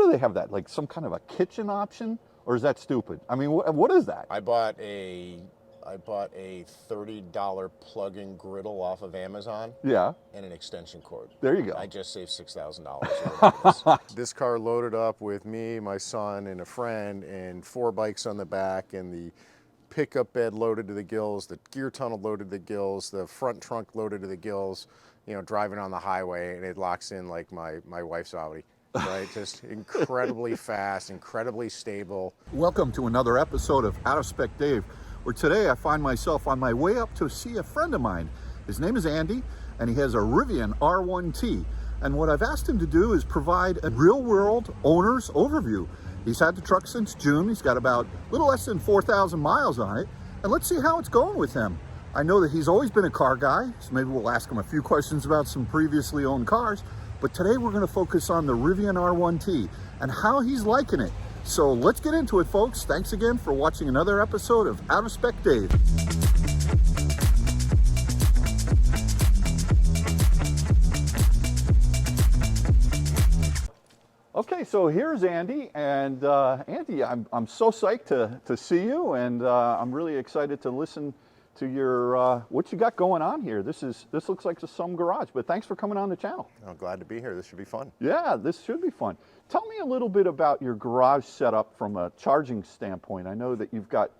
do they have that? Like some kind of a kitchen option? Or is that stupid? I mean, what is that? I bought a $30 plug-in griddle off of Amazon. Yeah. And an extension cord. There you go. I just saved $6,000. This car loaded up with me, my son, and a friend, and 4 bikes on the back, and the pickup bed loaded to the gills, the gear tunnel loaded to the gills, the front trunk loaded to the gills, you know, driving on the highway, and it locks in like my wife's Audi. Right, just incredibly fast, incredibly stable. Welcome to another episode of Out of Spec Dave, where today I find myself on my way up to see a friend of mine. His name is Andy, and he has a Rivian R1T. And what I've asked him to do is provide a real-world owner's overview. He's had the truck since June. He's got about a little less than 4,000 miles on it. And let's see how it's going with him. I know that he's always been a car guy, so maybe we'll ask him a few questions about some previously owned cars. But today we're going to focus on the Rivian R1T and how he's liking it. So let's get into it, folks. Thanks again for watching another episode of Out of Spec Dave. Okay, so here's Andy, and Andy, I'm so psyched to see you, and I'm really excited to listen to your what you got going on here. This looks like some garage, but thanks for coming on the channel. I'm glad to be here. This should be fun. Yeah, this should be fun. Tell me a little bit about your garage setup from a charging standpoint. I know that you've got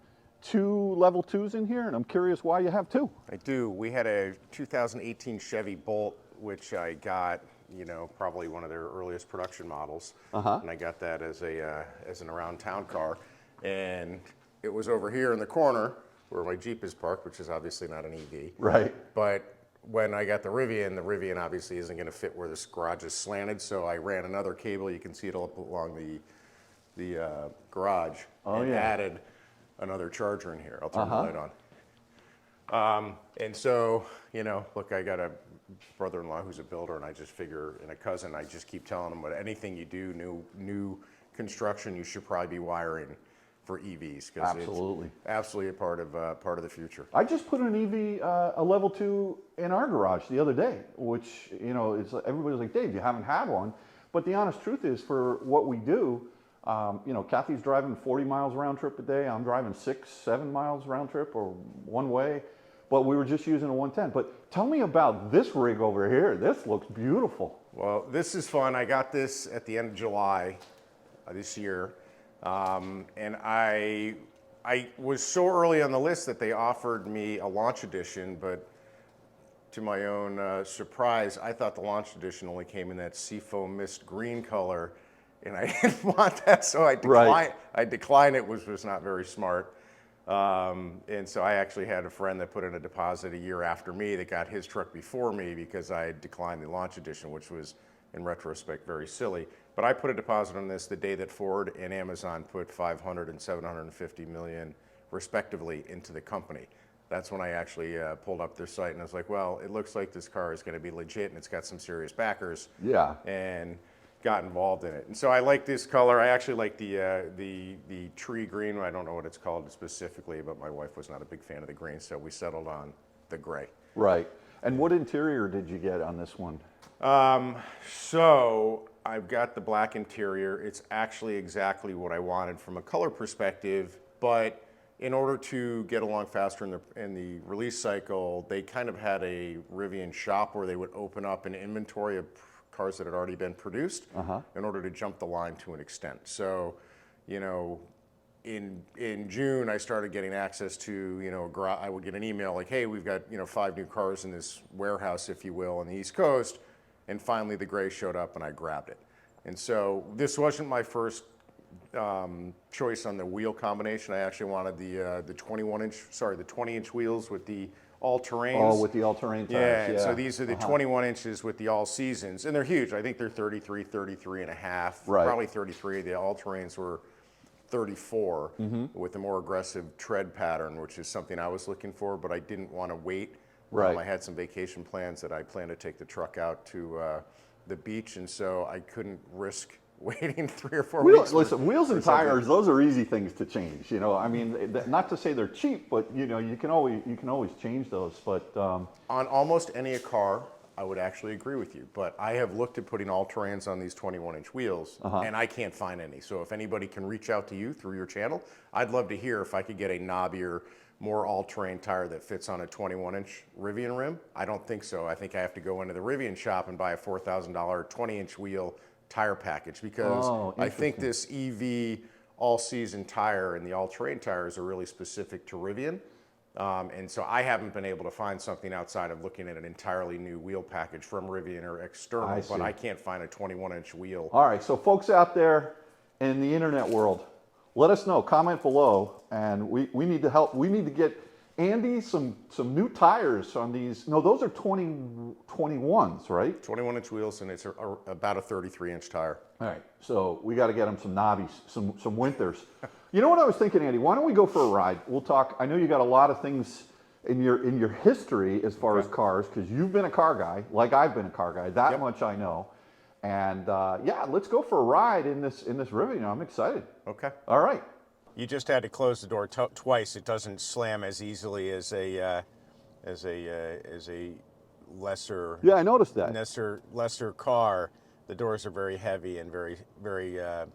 2 level 2s in here, and I'm curious why you have 2. I do. We had a 2018 Chevy Bolt, which I got, you know, probably one of their earliest production models. And I got that as an around town car, and it was over here in the corner where my Jeep is parked, which is obviously not an EV. Right. But when I got the Rivian obviously isn't going to fit where this garage is slanted, so I ran another cable. You can see it up along the garage, and added another charger in here. I'll turn the light on. And so, you know, look, I got a brother-in-law who's a builder, and I just figure, and a cousin, I just keep telling him, but anything you do, new construction, you should probably be wiring for EVs, because it's absolutely a part of the future. I just put an EV, a level 2 in our garage the other day, which, you know, it's everybody's like, Dave, you haven't had one. But the honest truth is, for what we do, you know, Kathy's driving 40 miles round trip a day. I'm driving 6-7 miles round trip or one way, but we were just using a 110. But tell me about this rig over here. This looks beautiful. Well, this is fun. I got this at the end of July this year. And I was so early on the list that they offered me a launch edition, but to my own surprise, I thought the launch edition only came in that seafoam mist green color, and I didn't want that, so I declined. Right. I declined it, which was not very smart. And so I actually had a friend that put in a deposit a year after me that got his truck before me because I had declined the launch edition, which was, in retrospect, very silly. But I put a deposit on this the day that Ford and Amazon put 500 and 750 million, respectively, into the company. That's when I actually pulled up their site, and I was like, well, it looks like this car is going to be legit, and it's got some serious backers. Yeah. And got involved in it. And so I like this color. I actually like the tree green. I don't know what it's called specifically, but my wife was not a big fan of the green, so we settled on the gray. Right. And what interior did you get on this one? So I've got the black interior. It's actually exactly what I wanted from a color perspective, but in order to get along faster in the release cycle, they kind of had a Rivian shop where they would open up an inventory of cars that had already been produced in order to jump the line to an extent. So, you know, in June, I started getting access to, you know, I would get an email like, hey, we've got, you know, 5 new cars in this warehouse, if you will, on the East Coast. And finally the gray showed up and I grabbed it. And so this wasn't my first choice on the wheel combination. I actually wanted the 20-inch wheels with the all-terrains. Oh, with the all-terrain tires. Yeah, so these are the 21 inches with the all-seasons, and they're huge. I think they're 33, 33 and a half, probably 33. The all-terrains were 34 with a more aggressive tread pattern, which is something I was looking for, but I didn't want to wait. I had some vacation plans that I planned to take the truck out to the beach, and so I couldn't risk waiting 3 or 4 weeks. Listen, wheels and tires, those are easy things to change. You know, I mean, not to say they're cheap, but you know, you can always change those. But on almost any car, I would actually agree with you. But I have looked at putting all-terrains on these 21-inch wheels, and I can't find any. So if anybody can reach out to you through your channel, I'd love to hear if I could get a knobbier, more all-terrain tire that fits on a 21-inch Rivian rim. I don't think so. I think I have to go into the Rivian shop and buy a $4,000 20-inch wheel tire package, because I think this EV all-season tire and the all-terrain tires are really specific to Rivian. And so I haven't been able to find something outside of looking at an entirely new wheel package from Rivian or external, but I can't find a 21-inch wheel. All right, so folks out there in the internet world, let us know, comment below, and we need to help. We need to get Andy some new tires on these. No, those are 21s, right? 21-inch wheels, and it's about a 33-inch tire. All right, so we got to get him some knobbies, some winters. You know what I was thinking, Andy? Why don't we go for a ride? We'll talk. I know you got a lot of things in your history as far as cars, because you've been a car guy, like I've been a car guy. That much I know. And yeah, let's go for a ride in this Rivian. I'm excited. Okay. All right. You just had to close the door twice. It doesn't slam as easily as a lesser. Yeah, I noticed that. Lesser car. The doors are very heavy and very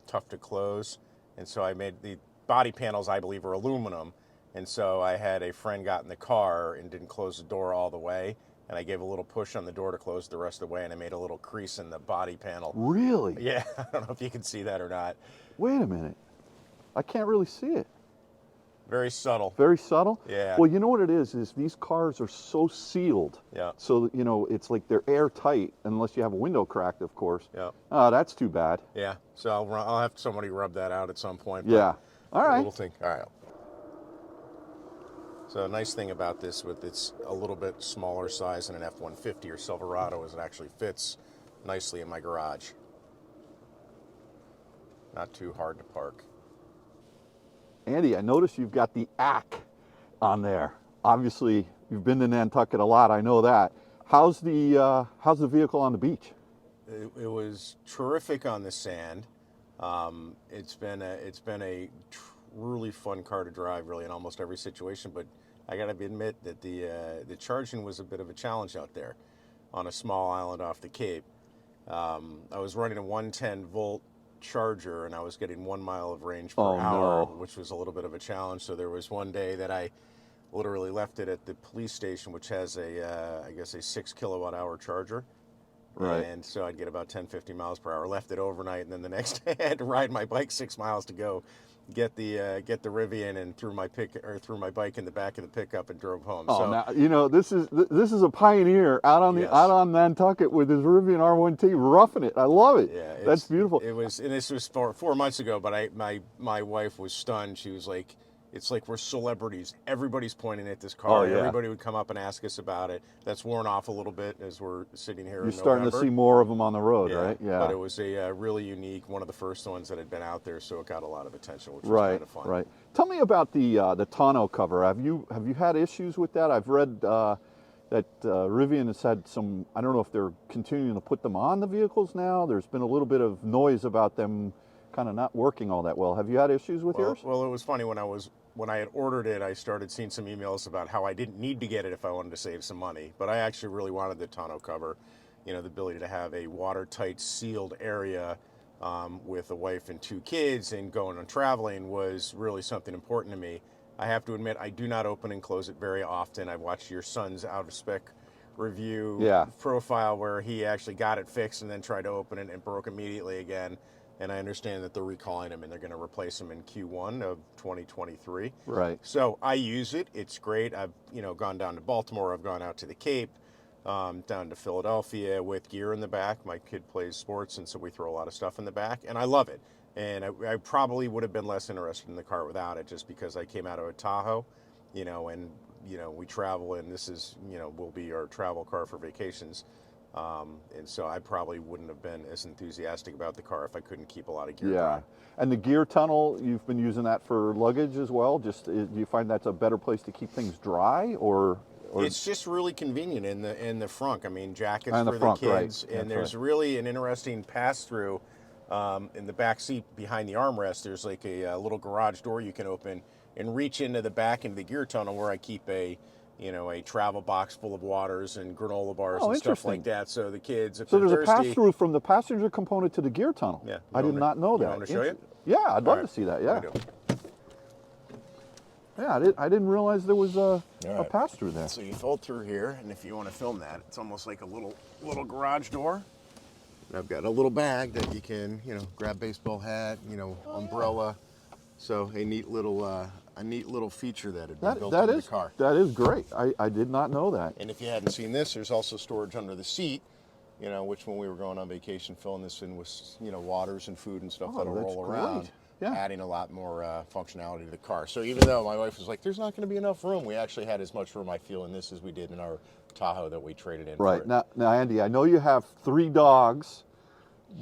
tough to close. And so I made the body panels, I believe, are aluminum. And so I had a friend got in the car and didn't close the door all the way. And I gave a little push on the door to close the rest of the way, and I made a little crease in the body panel. Really? Yeah, I don't know if you can see that or not. Wait a minute. I can't really see it. Very subtle. Very subtle? Yeah. Well, you know what it is these cars are so sealed. Yeah. So, you know, it's like they're airtight, unless you have a window cracked, of course. Yeah. Oh, that's too bad. Yeah. So I'll have somebody rub that out at some point. Yeah. All right. Little thing. All right. So a nice thing about this, with its a little bit smaller size than an F-150 or Silverado, is it actually fits nicely in my garage. Not too hard to park. Andy, I noticed you've got the ACK on there. Obviously, you've been to Nantucket a lot. I know that. How's the vehicle on the beach? It was terrific on the sand. It's been a really fun car to drive, really, in almost every situation. But I got to admit that the charging was a bit of a challenge out there on a small island off the Cape. I was running a 110-volt charger, and I was getting 1 mile of range per hour, which was a little bit of a challenge. So there was one day that I literally left it at the police station, which has I guess a 6 kilowatt hour charger. Right. And so I'd get about 10, 50 miles per hour, left it overnight, and then the next day I had to ride my bike 6 miles to go get the Rivian, and threw my bike in the back of the pickup and drove home. Oh, so now, you know, this is a pioneer out on Nantucket with his Rivian R1T, roughing it. I love it. Yeah, that's beautiful. It was, and this was 4 months ago, but my wife was stunned. She was like, it's like we're celebrities. Everybody's pointing at this car. Oh, yeah. Everybody would come up and ask us about it. That's worn off a little bit as we're sitting here. You're starting to see more of them on the road, right? Yeah. But it was a really unique, one of the first ones that had been out there, so it got a lot of attention, which was kind of fun. Right. Tell me about the tonneau cover. Have you had issues with that? I've read that Rivian has had some. I don't know if they're continuing to put them on the vehicles now. There's been a little bit of noise about them kind of not working all that well. Have you had issues with yours? Well, it was funny when I had ordered it, I started seeing some emails about how I didn't need to get it if I wanted to save some money, but I actually really wanted the tonneau cover. You know, the ability to have a watertight, sealed area with a wife and 2 kids and going on traveling was really something important to me. I have to admit, I do not open and close it very often. I've watched your son's out of spec review profile where he actually got it fixed and then tried to open it and broke immediately again. And I understand that they're recalling him and they're going to replace him in Q1 of 2023. Right. So I use it. It's great. I've gone down to Baltimore. I've gone out to the Cape, down to Philadelphia with gear in the back. My kid plays sports, and so we throw a lot of stuff in the back, and I love it. And I probably would have been less interested in the car without it, just because I came out of a Tahoe, and we travel, and this is will be our travel car for vacations. And so I probably wouldn't have been as enthusiastic about the car if I couldn't keep a lot of gear dry. And the gear tunnel, you've been using that for luggage as well? Do you find that's a better place to keep things dry, or? It's just really convenient in the front. I mean, jackets for the front, kids, right. And there's really an interesting pass-through in the back seat behind the armrest. There's like a little garage door you can open and reach into the back into the gear tunnel where I keep a you know, a travel box full of waters and granola bars Oh, and stuff interesting. like that. So the kids, if So they're there's a thirsty, pass-through from the passenger component to the gear tunnel. yeah, I did not know that. You want me to show you? Yeah, I'd love All to right, see that. let Yeah. me do it. Yeah, I didn't realize there was a right. pass-through there. So you fold through here, and if you want to film that, it's almost like a little garage door. And I've got a little bag that you can, you know, grab baseball hat, you know, umbrella. So a neat little feature that had been built into the car. That is great. I did not know that. And if you hadn't seen this, there's also storage under the seat, you know, which when we were going on vacation, filling this in with, you know, waters and food and stuff that'll roll around. Yeah. Adding a lot more functionality to the car. So even though my wife was like, there's not going to be enough room, we actually had as much room, I feel, in this as we did in our Tahoe that we traded in. Right. For it. Now, Andy, I know you have 3 dogs,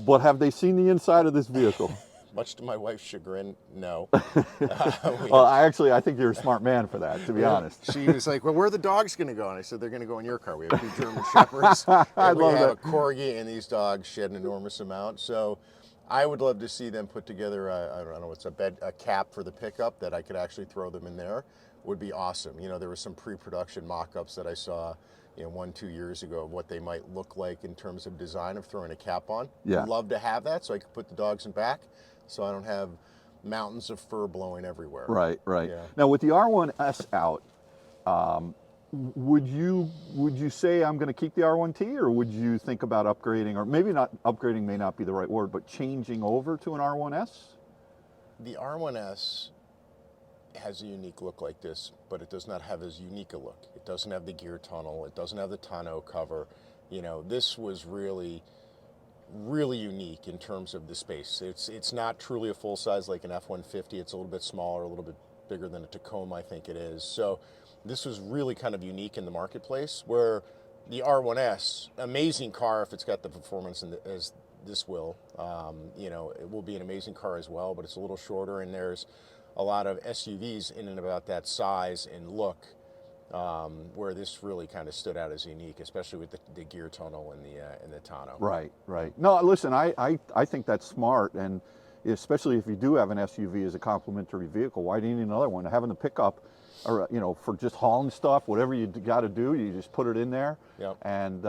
but have they seen the inside of this vehicle? Much to my wife's chagrin, no. Well, I think you're a smart man for that, to be honest. She was like, well, where are the dogs going to go? And I said, they're going to go in your car. We have 2 German Shepherds. And we have a Corgi, and these dogs shed an enormous amount. So I would love to see them put together, I don't know, it's a cap for the pickup that I could actually throw them in there. Would be awesome. You know, there was some pre-production mock-ups that I saw, you know, 1-2 years ago of what they might look like in terms of design of throwing a cap on. Yeah. I'd love to have that so I could put the dogs in back so I don't have mountains of fur blowing everywhere. Right, right. Yeah. Now, with the R1S out, would you say I'm going to keep the R1T, or would you think about upgrading, or maybe not upgrading may not be the right word, but changing over to an R1S? The R1S has a unique look like this, but it does not have as unique a look. It doesn't have the gear tunnel. It doesn't have the tonneau cover. You know, this was really unique in terms of the space. It's not truly a full size like an F-150. It's a little bit smaller, a little bit bigger than a Tacoma, I think it is. So this was really kind of unique in the marketplace, where the R1S, amazing car if it's got the performance as this will. You know, it will be an amazing car as well, but it's a little shorter, and there's a lot of SUVs in and about that size and look, where this really kind of stood out as unique, especially with the gear tunnel and the tonneau. Right, right. No, listen, I think that's smart, and especially if you do have an SUV as a complementary vehicle, why do you need another one? Having the pickup, or you know, for just hauling stuff, whatever you got to do, you just put it in there, yep. and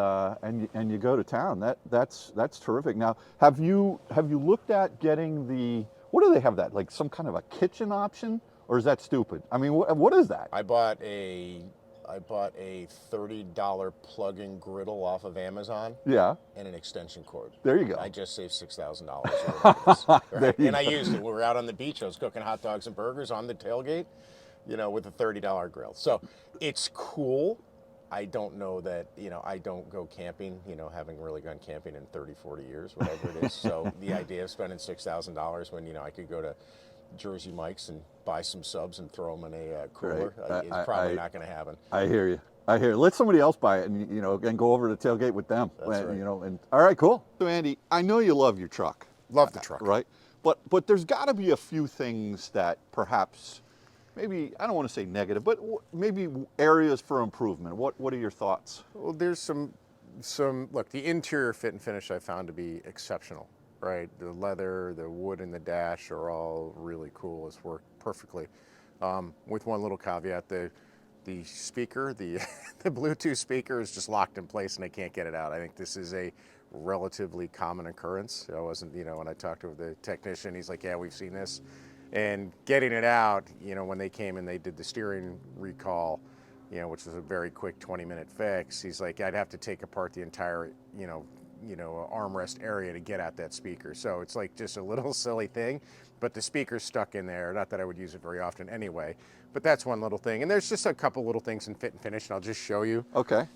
you go to town. That's terrific. Now, have you looked at getting the, what do they have that, like some kind of a kitchen option, or is that stupid? I mean, what is that? I bought a $30 plug-in griddle off of Amazon. Yeah. And an extension cord. There you go. I just saved $6,000. Right? And I used it. We were out on the beach. I was cooking hot dogs and burgers on the tailgate, you know, with a $30 grill. So it's cool. I don't know that, you know, I don't go camping, you know, having really gone camping in 30, 40 years, whatever it is. So the idea of spending $6,000 when, you know, I could go to Jersey Mike's and buy some subs and throw them in a cooler, right. it's probably not going to happen. I hear you. Let somebody else buy it, and you know, and go over to the tailgate with them. That's right. You know, and all right, cool. So Andy, I know you love your truck. Love the truck. Right? But there's got to be a few things that perhaps, maybe, I don't want to say negative, but maybe areas for improvement. What are your thoughts? Well, there's some look, the interior fit and finish I found to be exceptional, right? The leather, the wood in the dash are all really cool. It's worked perfectly. With one little caveat, the speaker, the Bluetooth speaker is just locked in place and I can't get it out. I think this is a relatively common occurrence. I wasn't, you know, when I talked to the technician, he's like, yeah, we've seen this. And getting it out, you know, when they came and they did the steering recall, you know, which was a very quick 20-minute fix, he's like, I'd have to take apart the entire, you know, armrest area to get at that speaker. So it's like just a little silly thing, but the speaker's stuck in there. Not that I would use it very often anyway, but that's one little thing. And there's just a couple little things in fit and finish, and I'll just show you. Okay.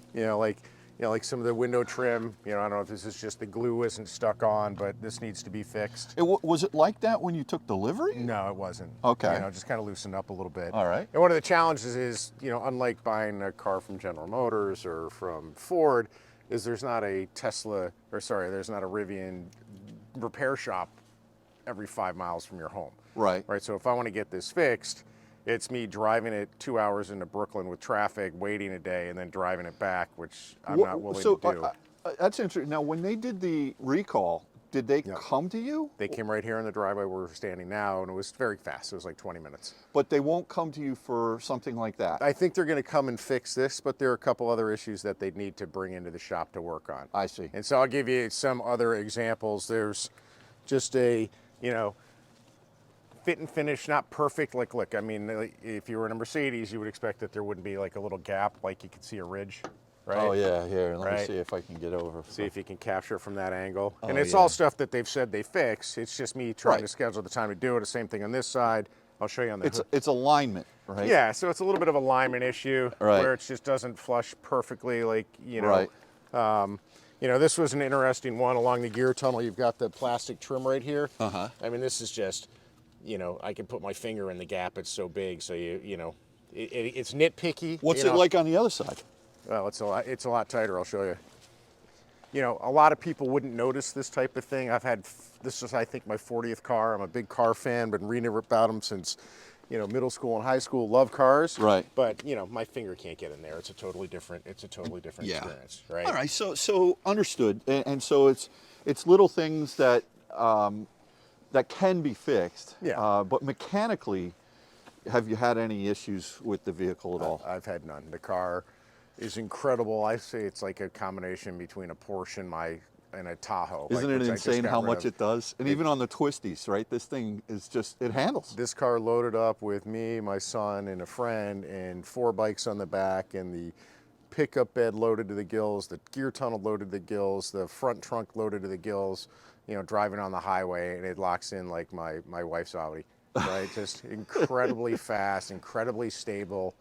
Like some of the window trim, you know, I don't know if this is just the glue isn't stuck on, but this needs to be fixed. Was it like that when you took delivery? No, it wasn't. Okay. You know, just kind of loosened up a little bit. All right. And one of the challenges is, you know, unlike buying a car from General Motors or from Ford, is there's not a Rivian repair shop every 5 miles from your home. Right. Right. So if I want to get this fixed, it's me driving it 2 hours into Brooklyn with traffic, waiting a day, and then driving it back, which I'm not willing to do. That's interesting. Now, when they did the recall, Did they Yep. come to you? They came right here in the driveway where we're standing now, and it was very fast. It was like 20 minutes. But they won't come to you for something like that. I think they're going to come and fix this, but there are a couple other issues that they need to bring into the shop to work on. I see. And so I'll give you some other examples. There's just a, fit and finish, not perfect. Like, look, I mean, if you were in a Mercedes, you would expect that there wouldn't be like a little gap, like you could see a ridge, right? Oh yeah, here. Let me Right. see if I can get over. See if you can capture it from that angle. Oh, And it's yeah. all stuff that they've said they fix. It's just me trying Right. to schedule the time to do it. The same thing on this side. I'll show you on the It's alignment, right? Yeah, so it's a little bit of alignment issue Right. where it just doesn't flush perfectly, like, Right. This was an interesting one along the gear tunnel. You've got the plastic trim right here. Uh-huh. I mean, this is just, I can put my finger in the gap. It's so big, so it's nitpicky. What's it like on the other side? Well, it's a lot tighter. I'll show you. A lot of people wouldn't notice this type of thing. This is, I think, my 40th car. I'm a big car fan, been reading about them since, middle school and high school. Love cars. Right. But, my finger can't get in there. It's a totally different experience, right? All right. So understood. And so it's little things that that can be fixed. Yeah. But mechanically, have you had any issues with the vehicle at all? I've had none. The car is incredible. I say it's like a combination between a Porsche and a Tahoe. Isn't which it I just insane got how rid much of. it does? And even on the twisties, right? This thing is just, it handles. This car loaded up with me, my son, and a friend, and 4 bikes on the back, and the pickup bed loaded to the gills, the gear tunnel loaded to the gills, the front trunk loaded to the gills, driving on the highway, and it locks in like my wife's Audi, right? Just incredibly fast, incredibly stable.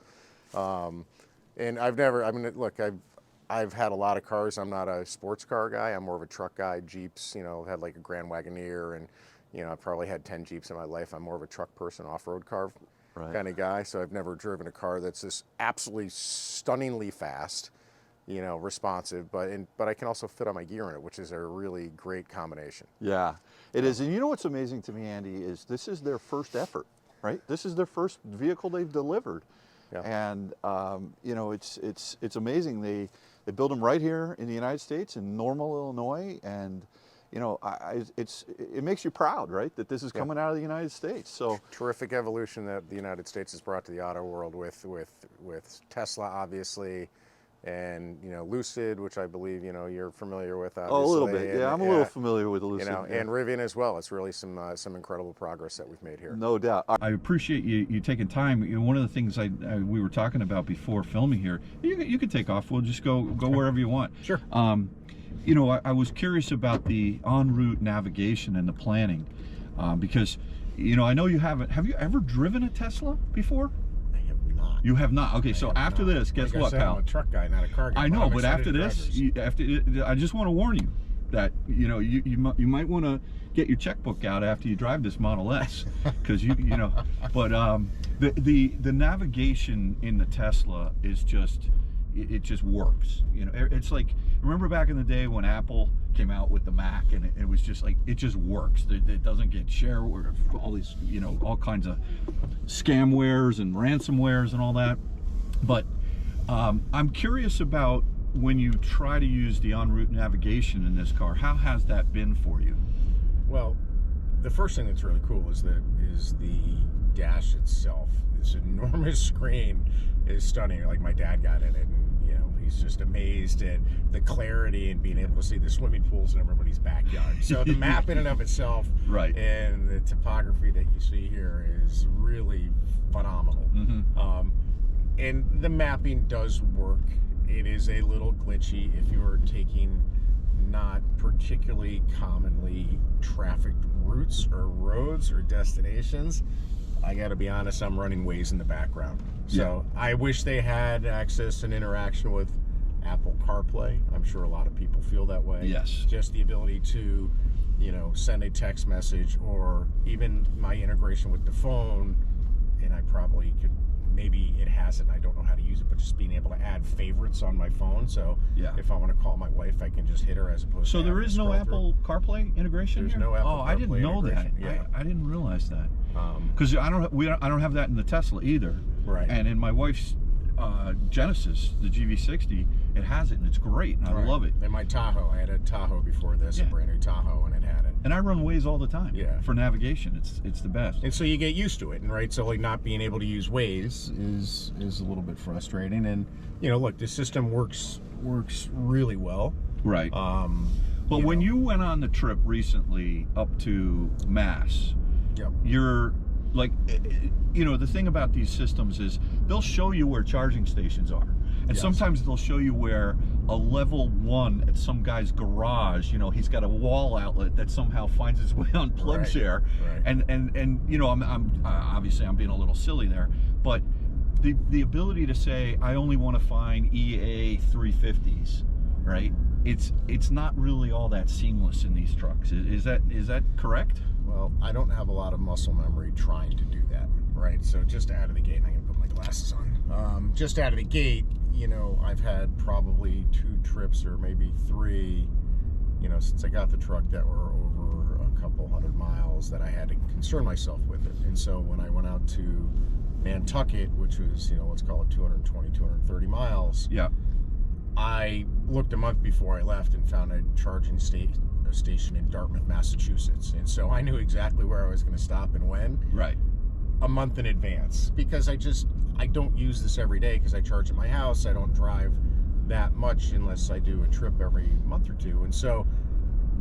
And I've had a lot of cars. I'm not a sports car guy. I'm more of a truck guy. Jeeps, had like a Grand Wagoneer, and I've probably had 10 Jeeps in my life. I'm more of a truck person, off-road car kind of guy. So I've never driven a car that's this absolutely stunningly fast, responsive, but I can also fit on my gear in it, which is a really great combination. Yeah, it is. And you know what's amazing to me, Andy, is this is their first effort, right? This is their first vehicle they've delivered. Yeah. And it's amazing. They build them right here in the United States in Normal, Illinois, and it makes you proud, right, that this is coming out of the United States. So terrific evolution that the United States has brought to the auto world with Tesla, obviously, and Lucid, which I believe you're familiar with. Obviously. Oh, a little bit, yeah. I'm a little familiar with Lucid. And Rivian as well. It's really some incredible progress that we've made here. No doubt. I appreciate you taking time. One of the things we were talking about before filming here, you could take off. We'll just go wherever you want. Sure. I was curious about the en route navigation and the planning, because I know you haven't. Have you ever driven a Tesla before? You have not. Okay, so after this, guess what, pal? I'm a truck guy, not a car guy. I know, but after this, I just want to warn you that you might want to get your checkbook out after you drive this Model S, because But the navigation in the Tesla is just it just works. It's like, remember back in the day when Apple came out with the Mac, and it was just like, it just works. It doesn't get shareware, all these, all kinds of scamwares and ransomwares and all that. But I'm curious about when you try to use the en route navigation in this car, how has that been for you? Well, the first thing that's really cool is the dash itself. This enormous screen is stunning. Like, my dad got in it, and he's just amazed at the clarity and being able to see the swimming pools in everybody's backyard. So the map in and of itself, right, and the topography that you see here is really phenomenal. Mm-hmm. And the mapping does work. It is a little glitchy if you are taking not particularly commonly trafficked routes or roads or destinations. I got to be honest, I'm running Waze in the background. So yeah. I wish they had access and interaction with Apple CarPlay. I'm sure a lot of people feel that way. Yes. Just the ability to, send a text message, or even my integration with the phone, and I probably could, maybe it has it, I don't know how to use it, but just being able to add favorites on my phone. So yeah, if I want to call my wife, I can just hit her, as opposed to. So there is no Apple CarPlay integration There's here? no Apple CarPlay I didn't know that. Yeah. I didn't realize that. Because I don't have that in the Tesla either. Right. And in my wife's Genesis, the GV60, it has it, and it's great, and I love it. And my Tahoe, I had a Tahoe before this, a brand new Tahoe, and it had it. And I run Waze all the time. Yeah. For navigation, it's the best. And so you get used to it, and right? So like not being able to use Waze is a little bit frustrating. And you know, look, the system works really well. Right. But when you went on the trip recently up to Mass, you're like, you know, the thing about these systems is they'll show you where charging stations are. And sometimes they'll show you where a level 1 at some guy's garage, you know, he's got a wall outlet that somehow finds its way on PlugShare. And you know, I'm obviously I'm being a little silly there, but the ability to say I only want to find EA 350s, right? It's not really all that seamless in these trucks. Is that correct? Well, I don't have a lot of muscle memory trying to do that, right? So just out of the gate, and I'm gonna put my glasses on. Just out of the gate, you know, I've had probably 2 trips or maybe 3, you know, since I got the truck that were over a couple hundred miles that I had to concern myself with it. And so when I went out to Nantucket, which was, you know, let's call it 220, 230 miles. Yeah. I looked a month before I left and found a charging station in Dartmouth, Massachusetts. And so I knew exactly where I was going to stop and when. Right. A month in advance, because I don't use this every day because I charge at my house. I don't drive that much unless I do a trip every month or 2. And so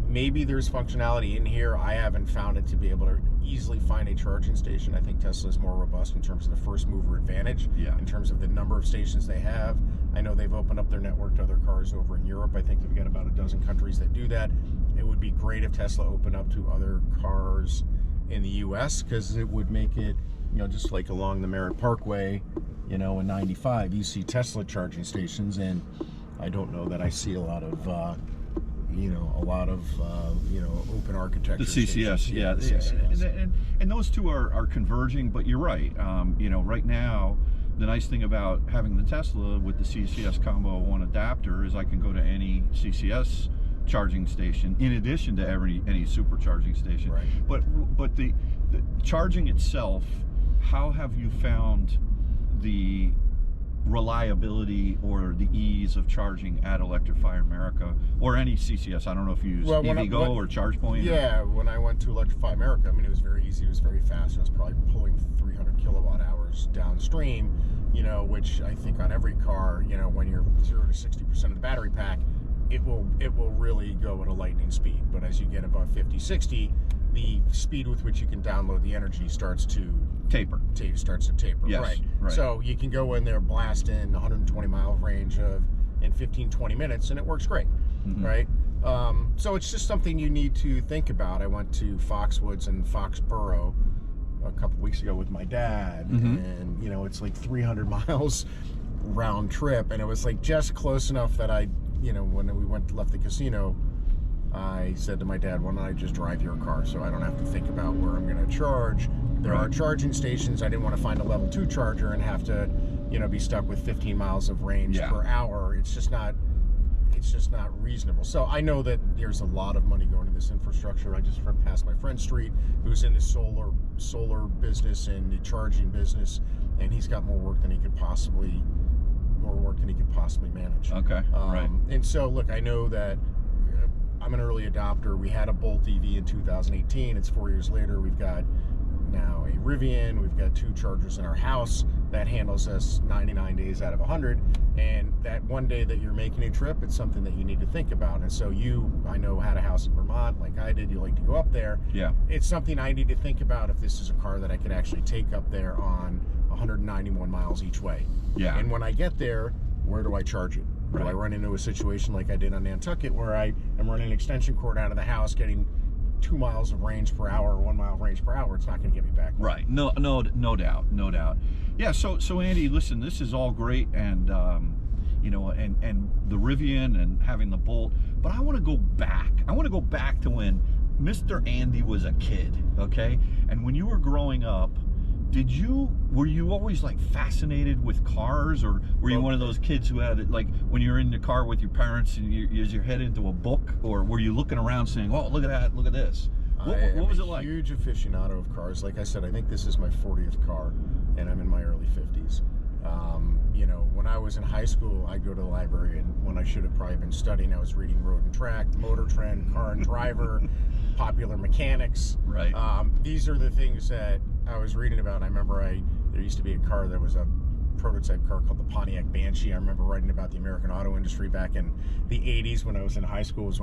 maybe there's functionality in here. I haven't found it to be able to easily find a charging station. I think Tesla is more robust in terms of the first mover advantage, in terms of the number of stations they have. I know they've opened up their network to other cars over in Europe. I think they've got about a dozen countries that do that. It would be great if Tesla opened up to other cars in the US, because it would make it, you know, just like along the Merritt Parkway, you know, in 95, you see Tesla charging stations, and I don't know that I see a lot of open architecture. The CCS, CCS. And those two are converging, but you're right. You know, right now, the nice thing about having the Tesla with the CCS Combo 1 adapter is I can go to any CCS charging station in addition to any supercharging station. Right. But the charging itself, how have you found the reliability or the ease of charging at Electrify America or any CCS? I don't know if you use EVgo or ChargePoint. Yeah, when I went to Electrify America, I mean, it was very easy, it was very fast. I was probably pulling 300 kilowatt hours downstream, you know, which I think on every car, you know, when you're 0 to 60% of the battery pack, it will really go at a lightning speed. But as you get above 50, 60, the speed with which you can download the energy starts to taper. Yes, right. So you can go in there, blast in 120 mile range in 15-20 minutes, and it works great, right? So it's just something you need to think about. I went to Foxwoods and Foxborough a couple weeks ago with my dad, and you know, it's like 300 miles round trip, and it was like just close enough that I, you know, when we left the casino, I said to my dad, why don't I just drive your car so I don't have to think about where I'm going to charge. There are charging stations. I didn't want to find a level 2 charger and have to, you know, be stuck with 15 miles of range per hour. It's just not reasonable. So I know that there's a lot of money going into this infrastructure. I just passed my friend Street, who's in the solar business and the charging business, and he's got more work than he could possibly manage. Okay. Right. And so look, I know that I'm an early adopter. We had a Bolt EV in 2018. It's 4 years later. We've got now a Rivian. We've got 2 chargers in our house that handles us 99 days out of 100. And that one day that you're making a trip, it's something that you need to think about. And so I know, had a house in Vermont like I did. You like to go up there. Yeah. It's something I need to think about if this is a car that I could actually take up there on 191 miles each way. Yeah. And when I get there, where do I charge it? Do I run into a situation like I did on Nantucket where I am running an extension cord out of the house, getting 2 miles of range per hour, 1 mile of range per hour? It's not going to get me back. Right. No doubt. Yeah. So Andy, listen, this is all great, and you know, and the Rivian and having the Bolt, but I want to go back. I want to go back to when Mr. Andy was a kid. Okay, and when you were growing up, were you always like fascinated with cars, or were you one of those kids who had it like when you're in the car with your parents and is your head into a book, or were you looking around saying, oh, look at that, look at this? What was it like? I'm a huge aficionado of cars. Like I said, I think this is my 40th car, and I'm in my early 50s. You know, when I was in high school, I'd go to the library, and when I should have probably been studying, I was reading Road and Track, Motor Trend, Car and Driver, Popular Mechanics. Right. These are the things that I was reading about. I remember there used to be a car that was a prototype car called the Pontiac Banshee. I remember writing about the American auto industry back in the 80s when I was in high school. It was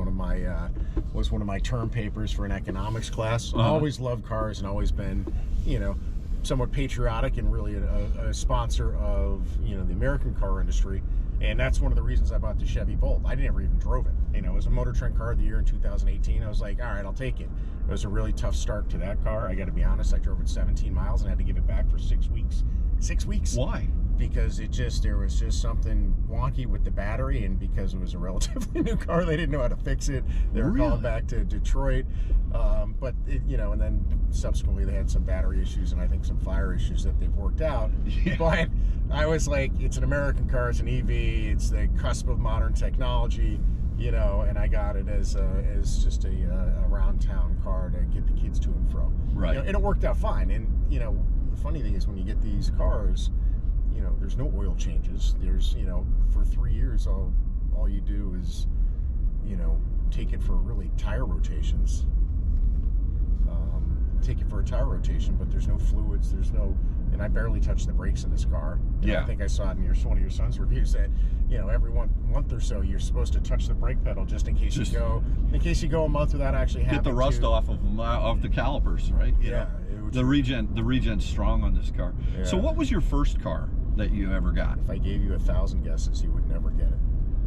one of my term papers for an economics class. I always loved cars and always been, you know, somewhat patriotic and really a sponsor of, you know, the American car industry. And that's one of the reasons I bought the Chevy Bolt. I never even drove it. You know, it was a Motor Trend car of the year in 2018. I was like, all right, I'll take it. It was a really tough start to that car. I got to be honest, I drove it 17 miles and had to give it back for 6 weeks. 6 weeks? Why? Because there was just something wonky with the battery, and because it was a relatively new car, they didn't know how to fix it. They were calling back to Detroit, but you know, and then subsequently they had some battery issues and I think some fire issues that they've worked out. Yeah. But I was like, it's an American car, it's an EV, it's the cusp of modern technology, you know, and I got it as just a around town car to get the kids to and fro. Right. You know, and it worked out fine. And you know, the funny thing is when you get these cars, you know, there's no oil changes. There's, you know, for 3 years, all you do is, you know, take it for really tire rotations. Take it for a tire rotation, but there's no fluids. There's no, and I barely touch the brakes in this car. Yeah. I think I saw it in one of your son's reviews that, you know, every month or so you're supposed to touch the brake pedal just in case you go a month without actually having get the rust off the calipers, right? Yeah. The regen's strong on this car. Yeah. So what was your first car that you ever got? If I gave you 1,000 guesses, you would never get it.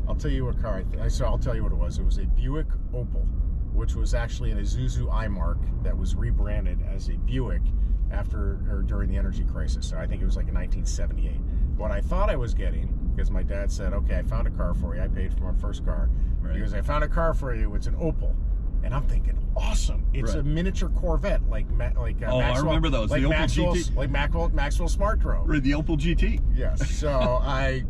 I'll tell you what car I'll tell you what it was. It was a Buick Opel, which was actually an Isuzu iMark that was rebranded as a Buick during the energy crisis. So I think it was like in 1978. What I thought I was getting, because my dad said, okay, I found a car for you. I paid for my first car. Right. He goes, I found a car for you. It's an Opel. And I'm thinking, awesome! It's a miniature Corvette, like Maxwell. I remember those. Like the Opel Maxwell's, GT. like Maxwell Smart drove. Right, the Opel GT. Yes. So I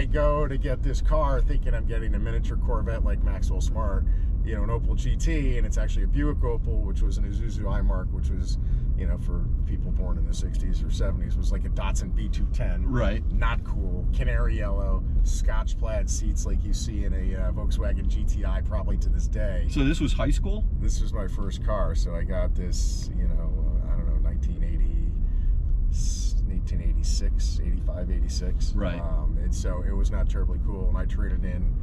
go to get this car thinking I'm getting a miniature Corvette like Maxwell Smart, you know, an Opel GT, and it's actually a Buick Opel, which was an Isuzu iMark, which was, you know, for people born in the 60s or 70s, was like a Datsun B210. Right. Not cool. Canary yellow, Scotch plaid seats like you see in a Volkswagen GTI probably to this day. So this was high school? This was my first car, so I got this, you know, I don't know, 1986, 85, 86. Right. And so it was not terribly cool, and I traded in,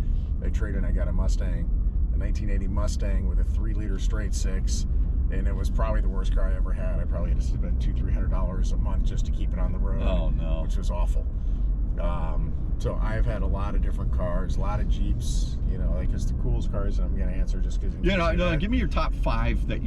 I got a Mustang, a 1980 Mustang with a 3-liter straight six, and it was probably the worst car I ever had. I probably had to spend $200-300 a month just to keep it on the road. Oh no. Which was awful. So I've had a lot of different cars, a lot of Jeeps, you know, like it's the coolest cars that I'm going to answer just because. Give me your top 5 that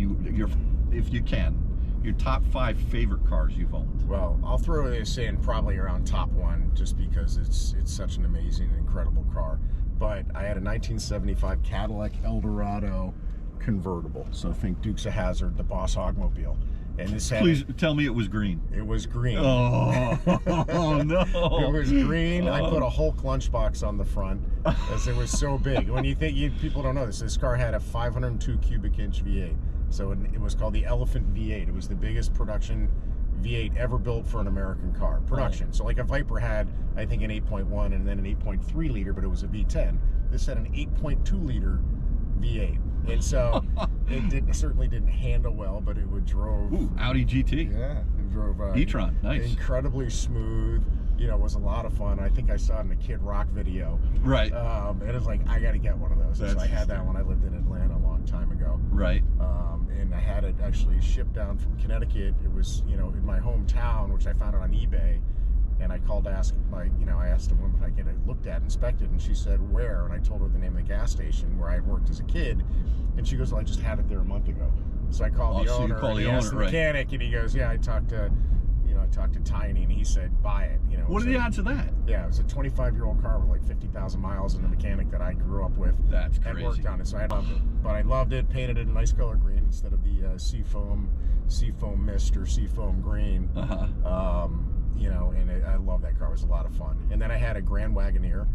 if you can, your top 5 favorite cars you've owned. Well, I'll throw this in probably around top 1 just because it's such an amazing, incredible car. But I had a 1975 Cadillac Eldorado convertible. So think Dukes of Hazzard, the Boss Hogmobile. And this had Please tell me it was green. It was green. Oh, no. It was green. I put a Hulk lunchbox on the front as it was so big. When you think, people don't know this car had a 502 cubic inch V8. So it was called the Elephant V8. It was the biggest production V8 ever built for an American car. Production. Right. So like a Viper had, I think, an 8.1 and then an 8.3 liter, but it was a V10. This had an 8.2 liter V8. And so it certainly didn't handle well, but it drove. Ooh, Audi GT. Yeah, it drove. e-tron, nice. Incredibly smooth. You know, it was a lot of fun. I think I saw it in a Kid Rock video. Right. And it was like, I got to get one of those. So I had that when I lived in Atlanta a long time ago. Right. And I had it actually shipped down from Connecticut. It was, you know, in my hometown, which I found it on eBay. And I called to ask I asked a woman if I could get it looked at, inspected, and she said, where? And I told her the name of the gas station where I worked as a kid. And she goes, well, I just had it there a month ago. So I called the owner, and he asked the mechanic, and he goes, yeah, I talked to Tiny, and he said, buy it. You know, what are the odds of that? Yeah, it was a 25-year-old car with like 50,000 miles, and the mechanic that I grew up with had worked on it, so I loved it. But I loved it, painted it a nice color green instead of the seafoam mist or seafoam green. You know, and I love that car. It was a lot of fun. And then I had a Grand Wagoneer,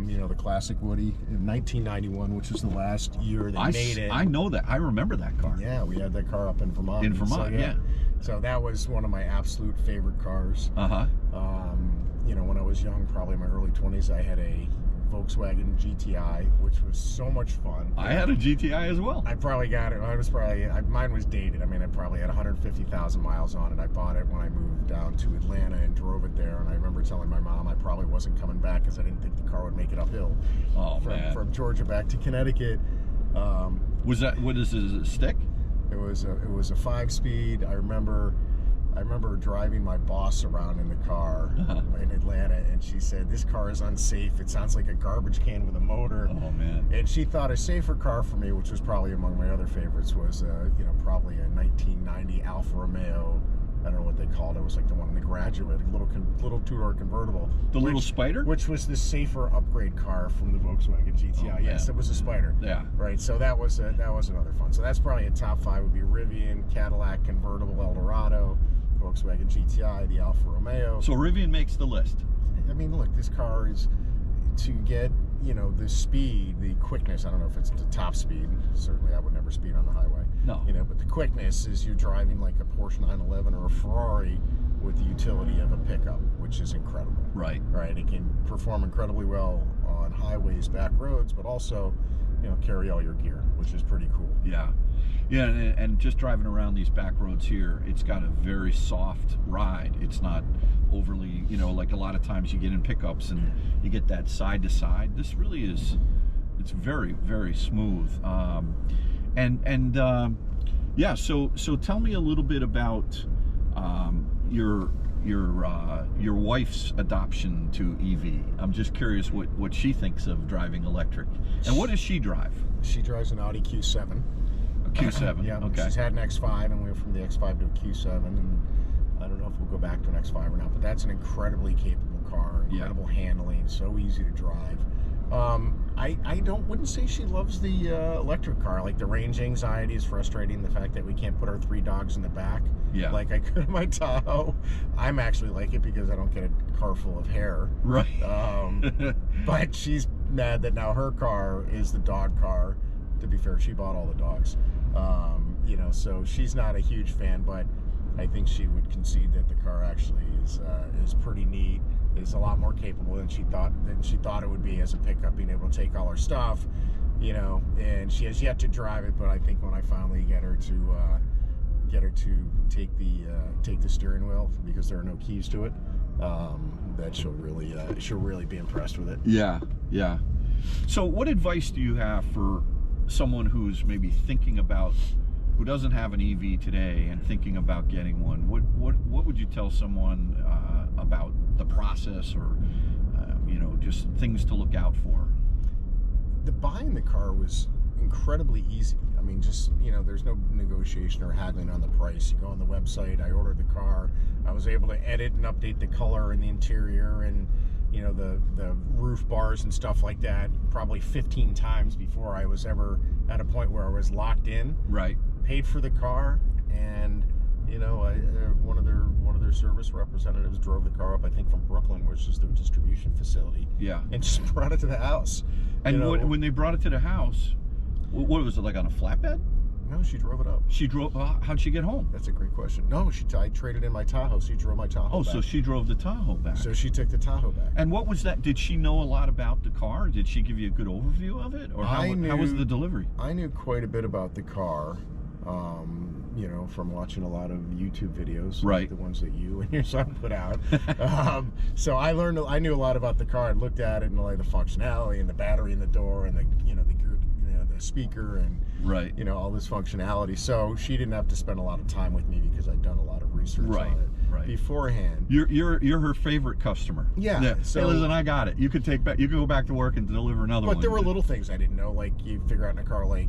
you know, the classic Woody, in 1991, which was the last year they made it. I know that. I remember that car. Yeah, we had that car up in Vermont. In Vermont, so, yeah. So that was one of my absolute favorite cars. when I was young, probably in my early 20s, I had a Volkswagen GTI, which was so much fun. I had a GTI as well. I probably got it. Mine was dated. I mean, I probably had 150,000 miles on it. I bought it when I moved down to Atlanta and drove it there. And I remember telling my mom I probably wasn't coming back because I didn't think the car would make it uphill. Oh, man. From Georgia back to Connecticut. Was that, what is it, a stick? It was a 5-speed. I remember driving my boss around in the car in Atlanta, and she said, "This car is unsafe. It sounds like a garbage can with a motor." Oh, man. And she thought a safer car for me, which was probably among my other favorites, was probably a 1990 Alfa Romeo. I don't know what they called it. It was like the one in the Graduate, little two-door convertible. The little Spider? Which was the safer upgrade car from the Volkswagen GTI. Oh, yes, man. it was a Spider. Yeah. Right. So that was another fun. So that's probably a top 5 would be Rivian, Cadillac convertible Eldorado, Volkswagen GTI, the Alfa Romeo. So Rivian makes the list. I mean, look, this car is to get, the speed, the quickness. I don't know if it's the top speed. Certainly, I would never speed on the highway. No. But the quickness is you're driving like a Porsche 911 or a Ferrari with the utility of a pickup, which is incredible. Right. Right. It can perform incredibly well on highways, back roads, but also, carry all your gear, which is pretty cool. Yeah. Yeah, and just driving around these back roads here, it's got a very soft ride. It's not overly, like a lot of times you get in pickups and you get that side to side. This really is, it's very, very smooth. Yeah, so tell me a little bit about your wife's adoption to EV. I'm just curious what she thinks of driving electric. And what does she drive? She drives an Audi Q7. A Q7. Yeah, okay. She's had an X5, and we went from the X5 to a Q7, and I don't know if we'll go back to an X5 or not, but that's an incredibly capable car, incredible handling, so easy to drive. I wouldn't say she loves the electric car. Like, the range anxiety is frustrating. The fact that we can't put our 3 dogs in the back, like I could in my Tahoe. I'm actually like it because I don't get a car full of hair. Right. But she's mad that now her car is the dog car. To be fair, she bought all the dogs. So she's not a huge fan, but I think she would concede that the car actually is pretty neat. Is a lot more capable than she thought it would be as a pickup, being able to take all her stuff, and she has yet to drive it, but I think when I finally get her to take the steering wheel, because there are no keys to it, that she'll really be impressed with it. Yeah. So what advice do you have for someone who's maybe who doesn't have an EV today and thinking about getting one? What would you tell someone about the process, or just things to look out for? Buying the car was incredibly easy. I mean, just there's no negotiation or haggling on the price. You go on the website. I ordered the car. I was able to edit and update the color and the interior and the roof bars and stuff like that probably 15 times before I was ever at a point where I was locked in. Right. Paid for the car, and one of their service representatives drove the car up, I think from Brooklyn, which is their distribution facility. Yeah. And just brought it to the house. And when they brought it to the house, what was it, like on a flatbed? No, she drove it up. She drove. How'd she get home? That's a great question. No, I traded in my Tahoe. She drove my Tahoe back. So she drove the Tahoe back. So she took the Tahoe back. And what was that? Did she know a lot about the car? Did she give you a good overview of it, or how was the delivery? I knew quite a bit about the car. From watching a lot of YouTube videos, like the ones that you and your son put out. So I knew a lot about the car. I looked at it and like the functionality and the battery in the door and the speaker and all this functionality. So she didn't have to spend a lot of time with me because I'd done a lot of research on it beforehand. You're her favorite customer. Yeah. So, hey, listen, I got it. You could go back to work and deliver another one. But there were little things I didn't know, like you figure out in a car, like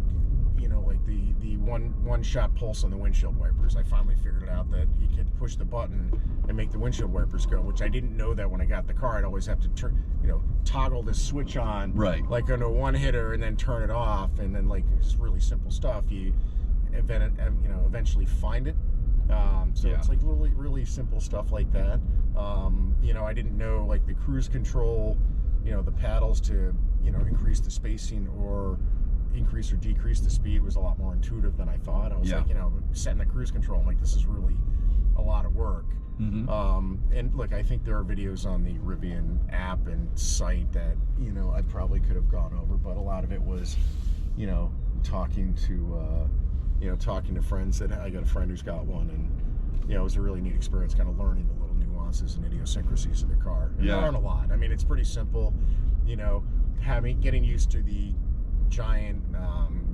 the one-shot pulse on the windshield wipers. I finally figured it out that you could push the button and make the windshield wipers go, which I didn't know that when I got the car. I'd always have to toggle this switch on, like on a one-hitter, and then turn it off, and then like just really simple stuff. You eventually find it. It's like really simple stuff like that. I didn't know like the cruise control, the paddles to increase the spacing or increase or decrease the speed was a lot more intuitive than I thought. I was like, setting the cruise control, I'm like, this is really a lot of work. And look, I think there are videos on the Rivian app and site that, you know, I probably could have gone over, but a lot of it was, you know, talking to friends. That I got a friend who's got one, and you know, it was a really neat experience, kind of learning the little nuances and idiosyncrasies of the car. And there aren't a lot. I mean, it's pretty simple, you know, getting used to the giant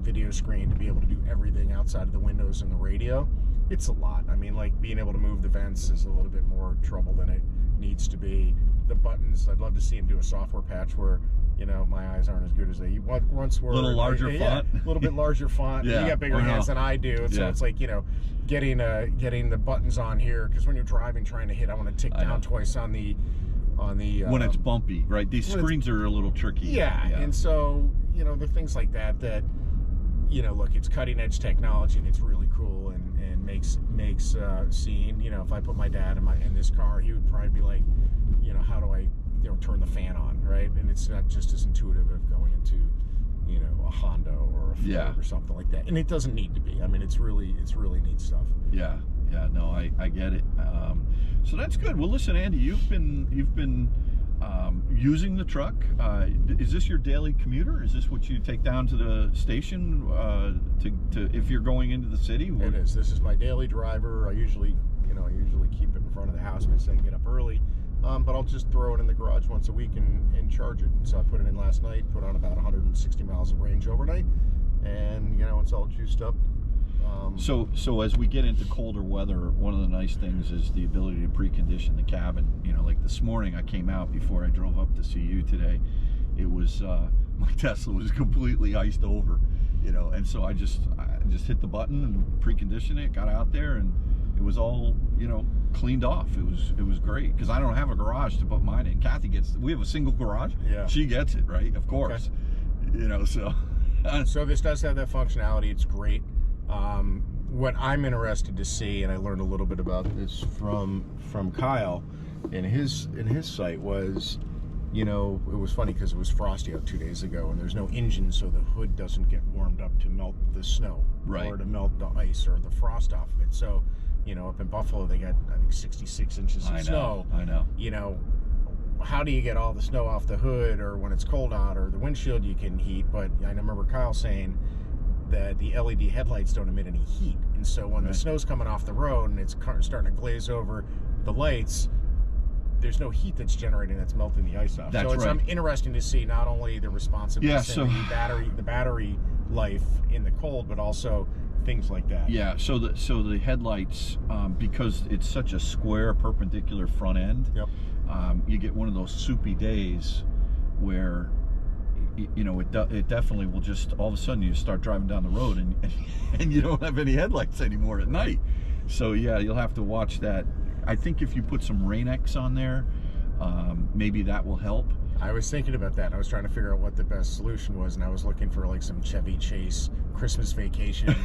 video screen to be able to do everything outside of the windows and the radio. It's a lot. I mean, like being able to move the vents is a little bit more trouble than it needs to be. The buttons, I'd love to see him do a software patch where, you know, my eyes aren't as good as they once were. A little larger font? A little bit larger font. Yeah, you got bigger hands than I do, so it's like, you know, getting the buttons on here, because when you're driving trying to hit, I want to tick down twice on the when it's bumpy, right? These screens are a little tricky. Yeah, and so, you know, there are things like that, you know, look, it's cutting edge technology and it's really cool, and makes seeing, you know, if I put my dad in this car, he would probably be like, you know, how do I, you know, turn the fan on, right? And it's not just as intuitive as going into, you know, a Honda or a Ford or something like that. And it doesn't need to be. I mean, it's really neat stuff. Yeah, no, I get it. So that's good. Well, listen, Andy, you've been using the truck. Is this your daily commuter? Is this what you take down to the station to if you're going into the city? It is. This is my daily driver. I usually keep it in front of the house because I get up early. But I'll just throw it in the garage once a week and charge it. So I put it in last night, put on about 160 miles of range overnight, and you know, it's all juiced up. So as we get into colder weather, one of the nice things is the ability to precondition the cabin. You know, like this morning I came out before I drove up to see you today. It was my Tesla was completely iced over, you know, and so I just hit the button and preconditioned it, got out there, and it was all, you know, cleaned off. It was great, because I don't have a garage to put mine in. Kathy we have a single garage. Yeah. She gets it, right? Of course. Okay. You know, so. So this does have that functionality. It's great. What I'm interested to see, and I learned a little bit about this from Kyle in his site, was, you know, it was funny because it was frosty out 2 days ago, and there's no engine, so the hood doesn't get warmed up to melt the snow, or to melt the ice or the frost off of it. So, you know, up in Buffalo, they got, I think, 66 inches of snow. I know. You know, how do you get all the snow off the hood, or when it's cold out, or the windshield you can heat? But I remember Kyle saying that the LED headlights don't emit any heat, and so when the snow's coming off the road and it's starting to glaze over the lights, there's no heat that's generating, that's melting the ice off. That's so it's interesting to see not only the responsiveness and the battery life in the cold, but also things like that. Yeah, so the headlights, because it's such a square perpendicular front end, you get one of those soupy days where, you know, it definitely will just, all of a sudden you start driving down the road and you don't have any headlights anymore at night. So yeah, you'll have to watch that. I think if you put some Rain-X on there, maybe that will help. I was thinking about that. I was trying to figure out what the best solution was, and I was looking for like some Chevy Chase Christmas Vacation,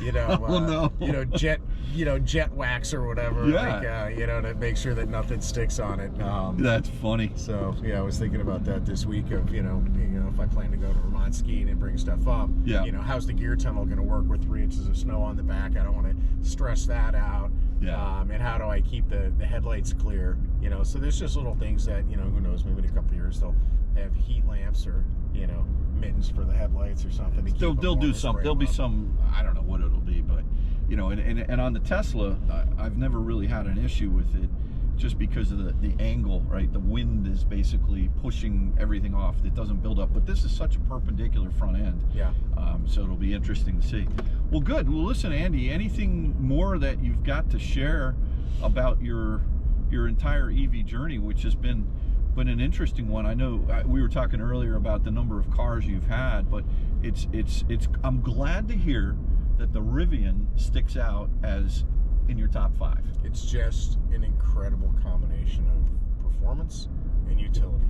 you know, jet wax or whatever, like, you know, to make sure that nothing sticks on it. That's funny. So yeah, I was thinking about that this week of, you know, if I plan to go to Vermont skiing and bring stuff up, you know, how's the gear tunnel going to work with 3 inches of snow on the back? I don't want to stress that out. And how do I keep the headlights clear? You know, so there's just little things that, you know, who knows, maybe in a couple of years they'll have heat lamps or, you know, mittens for the headlights or something. They'll do something. There'll be some, I don't know what it'll be, but, you know, and on the Tesla, I've never really had an issue with it, just because of the angle, right? The wind is basically pushing everything off. It doesn't build up, but this is such a perpendicular front end. So it'll be interesting to see. Well, good. Well, listen, Andy, anything more that you've got to share about your entire EV journey, which has been an interesting one? I know we were talking earlier about the number of cars you've had, but I'm glad to hear that the Rivian sticks out as in your top 5. It's just an incredible combination of performance and utility.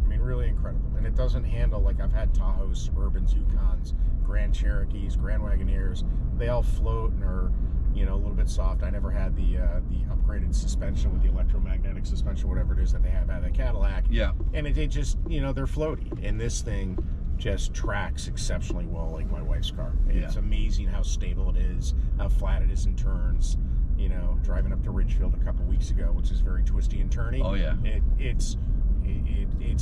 I mean, really incredible. And it doesn't handle, like, I've had Tahoes, Suburbans, Yukons, Grand Cherokees, Grand Wagoneers. They all float and are, you know, a little bit soft. I never had the upgraded suspension with the electromagnetic suspension, whatever it is that they have out of the Cadillac. And it just, you know, they're floaty. And this thing just tracks exceptionally well, like my wife's car. It's amazing how stable it is, how flat it is in turns. you know, driving up to Ridgefield a couple weeks ago, which is very twisty and turny. Oh, yeah. It's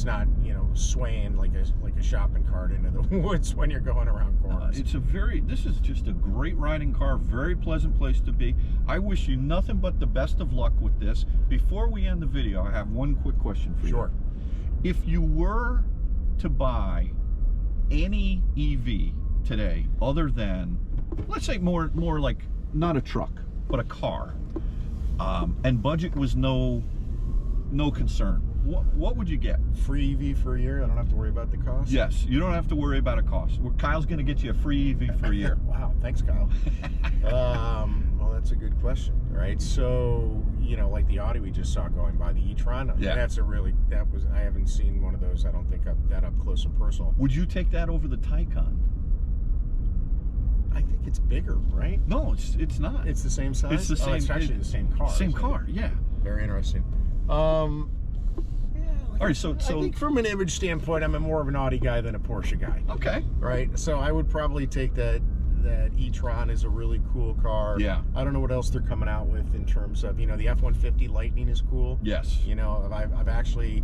not, you know, swaying like a shopping cart into the woods when you're going around corners. This is just a great riding car, very pleasant place to be. I wish you nothing but the best of luck with this. Before we end the video, I have one quick question for you. Sure. If you were to buy any EV today, other than, let's say more like not a truck, but a car, and budget was no concern, what would you get? Free EV for a year. I don't have to worry about the cost. Yes, you don't have to worry about a cost. Kyle's going to get you a free EV for a year. Wow, thanks, Kyle. Well, that's a good question, right? So, you know, like the Audi we just saw going by, the e-tron. Yeah. I haven't seen one of those. I don't think that up close and personal. Would you take that over the Taycan? I think it's bigger, right? No, it's not. It's the same size. It's the same. It's actually the same car. Same isn't it? car, yeah. Very interesting. All right, so I think from an image standpoint, I'm more of an Audi guy than a Porsche guy. okay. Right? So I would probably take that e-tron is a really cool car. Yeah. I don't know what else they're coming out with in terms of, you know, the F-150 Lightning is cool. Yes. You know, I've actually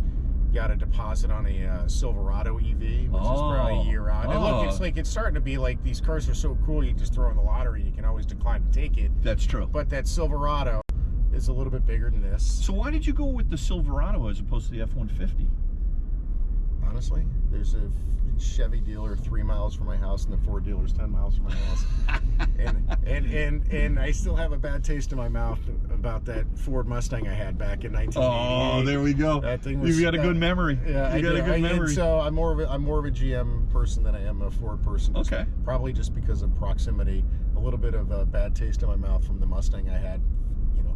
got a deposit on a Silverado EV, which is probably a year out. And look, it's starting to be like, these cars are so cool, you just throw in the lottery, you can always decline to take it. That's true. But that Silverado is a little bit bigger than this. So why did you go with the Silverado as opposed to the F-150? Honestly, there's a Chevy dealer 3 miles from my house, and the Ford dealer's 10 miles from my house. and I still have a bad taste in my mouth about that Ford Mustang I had back in 1988. Oh, there we go. That thing was, You've got a good memory. Yeah, you got a good memory. So I'm more of a GM person than I am a Ford person. Okay. Probably just because of proximity, a little bit of a bad taste in my mouth from the Mustang I had,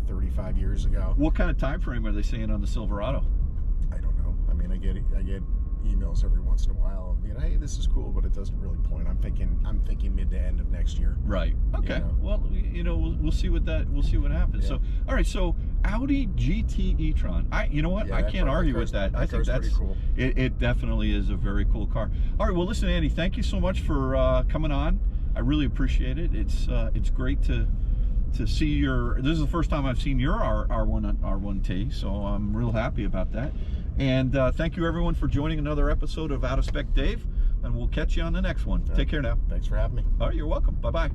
35 years ago. What kind of time frame are they saying on the Silverado? I don't know. I mean, I get emails every once in a while. Hey, this is cool, but it doesn't really point. I'm thinking mid to end of next year. Right. Okay. Well, we'll see what happens. Yeah. So, all right. So Audi GT e-tron. You know what? Yeah, I can't argue with that. I think that's pretty cool. It definitely is a very cool car. All right. Well, listen, Andy. Thank you so much for coming on. I really appreciate it. It's great to see your. This is the first time I've seen your R1T, so I'm real happy about that. And thank you everyone for joining another episode of Out of Spec Dave, and we'll catch you on the next one. Take care now. Thanks for having me. All right, you're welcome. Bye-bye.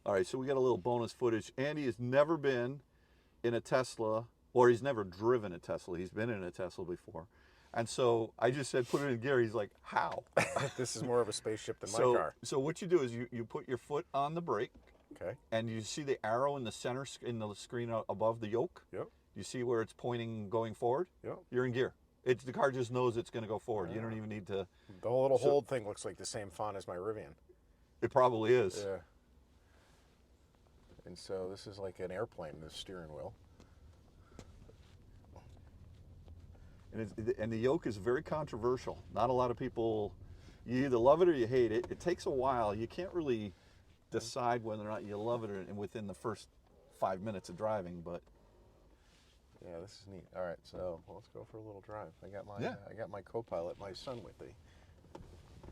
All right, so we got a little bonus footage. Andy has never been in a Tesla, or he's never driven a Tesla. He's been in a Tesla before. And so I just said, put it in gear. He's like, how? This is more of a spaceship than my car. So what you do is you put your foot on the brake. Okay. And you see the arrow in the center, in the screen above the yoke? Yep. You see where it's pointing going forward? Yep. You're in gear. The car just knows it's going to go forward. You don't even need to. The whole little hold thing looks like the same font as my Rivian. It probably is. Yeah. And so this is like an airplane, the steering wheel. And the yoke is very controversial. Not a lot of people, you either love it or you hate it. It takes a while. You can't really decide whether or not you love it within the first 5 minutes of driving, but. Yeah, this is neat. All right, so let's go for a little drive. I got my co-pilot, my son, with me.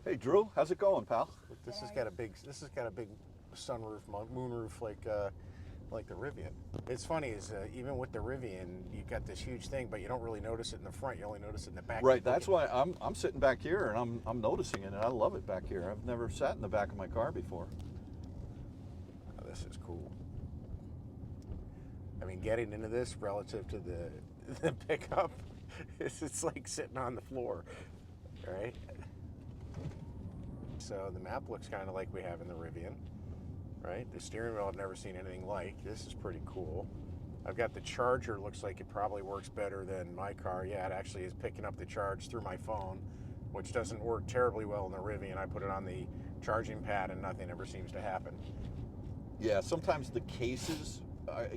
Hey, Drew, how's it going, pal? This has got a big sunroof, moonroof like the Rivian. It's funny is even with the Rivian, you've got this huge thing, but you don't really notice it in the front. You only notice it in the back. Right. That's why I'm sitting back here and I'm noticing it, and I love it back here. I've never sat in the back of my car before. Oh, this is cool. I mean, getting into this relative to the pickup, it's like sitting on the floor, right? So the map looks kind of like we have in the Rivian, right? The steering wheel I've never seen anything like. This is pretty cool. I've got the charger, looks like it probably works better than my car. Yeah, it actually is picking up the charge through my phone, which doesn't work terribly well in the Rivian. I put it on the charging pad and nothing ever seems to happen. Yeah, sometimes the cases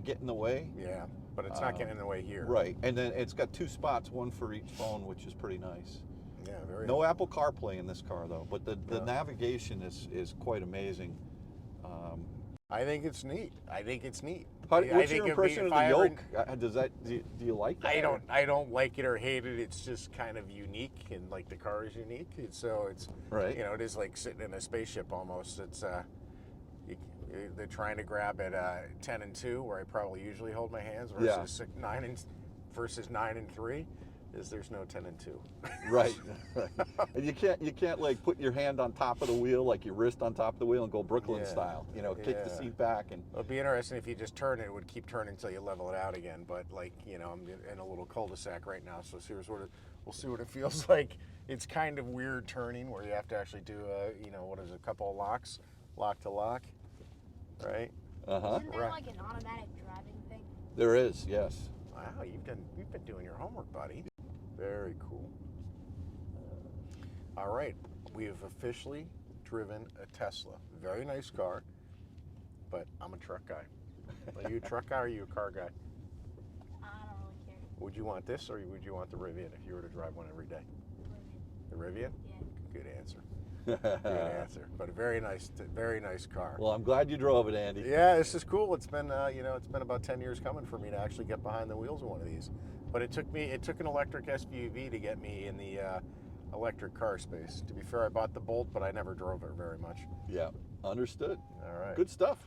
get in the way. Yeah, but it's not getting in the way here. Right, and then it's got 2 spots, one for each phone, which is pretty nice. Yeah, very No Apple CarPlay in this car though, but the navigation is quite amazing. I think it's neat. What's your impression of the yoke? Do you like that? I don't like it or hate it. It's just kind of unique, and like the car is unique. So it's right. It is like sitting in a spaceship almost. It's They're trying to grab at 10 and 2, where I probably usually hold my hands, versus 9 and 3. There's no 10 and 2. Right. And you can't like put your hand on top of the wheel, like your wrist on top of the wheel, and go Brooklyn style. You know, kick the seat back and. It'd be interesting if you just turn it. It would keep turning until you level it out again. But like, you know, I'm in a little cul-de-sac right now, so we'll see what it feels like. It's kind of weird turning where you have to actually do a couple of locks, lock to lock, right? Isn't there like an automatic driving thing? There is, yes. Wow, you've been doing your homework, buddy. Very cool. All right, we have officially driven a Tesla. Very nice car, but I'm a truck guy. Are you a truck guy or are you a car guy? I don't really care. Would you want this or would you want the Rivian if you were to drive one every day? The Rivian? Yeah. Good answer. Good answer. But a very nice car. Well, I'm glad you drove it, Andy. Yeah, this is cool. It's been it's been about 10 years coming for me to actually get behind the wheels of one of these. But it took an electric SUV to get me in the electric car space. To be fair, I bought the Bolt, but I never drove it very much. Yeah, understood. All right. Good stuff.